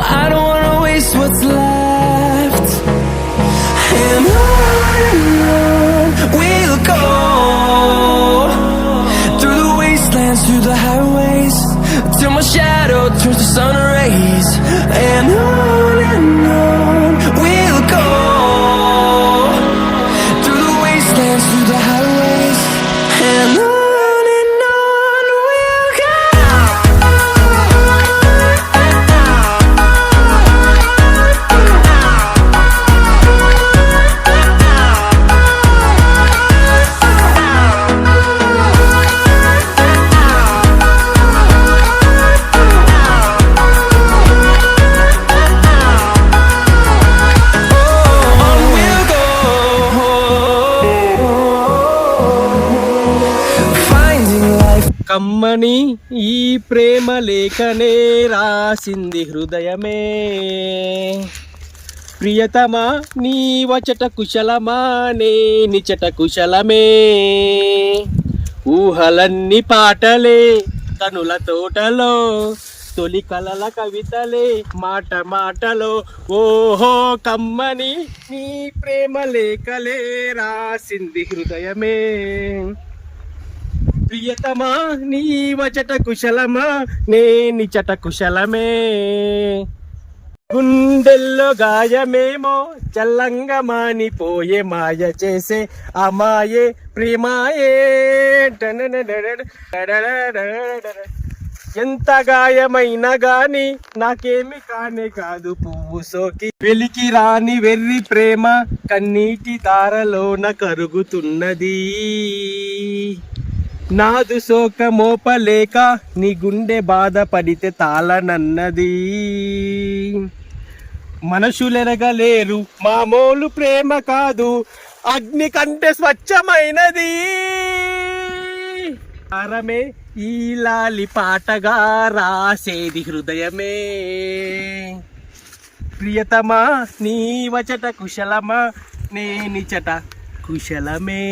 I don't wanna waste what's left. And on we'll go, through the wastelands, through the highways, till my shadow turns to sun rays. And on we'll go, through the wastelands, through the highways, and on we'll go. On we'll go, finding life. కమ్మని ఈ ప్రేమ లేఖనే రాసింది హృదయమే, ప్రియతమా నీ వచట కుశలమా నే నిచట కుశలమే, ఊహలన్నీ పాటలే కనుల తోటలో, తొలి కలల కవితలే మాట మాటలో, ఓహో కమ్మని నీ ప్రేమ లేఖలే రాసింది హృదయమే, ప్రియతమా నీ వచట కుశలమా నే నిచట కుశలమే, గుండెల్లో గాయమేమో చల్లంగా మానిపోయే మాయ చేసే అమాయే ప్రేమాయే, ఎంత గాయమైనా గాని నాకేమి కానే కాదు పువ్వు సోకి, వెలికి రాని వెర్రి ప్రేమ కన్నీటి దారలోన కరుగుతున్నది, నాదు శోక మోపలేక నీ గుండె బాధపడితే తాళనన్నది, మనుషులెరగలేరు మామూలు ప్రేమ కాదు అగ్ని కంటే స్వచ్ఛమైనది, అరమే ఈ లాలి పాటగా రాసేది హృదయమే, ప్రియతమా నీ వచట కుశలమా నే నిచట కుశలమే.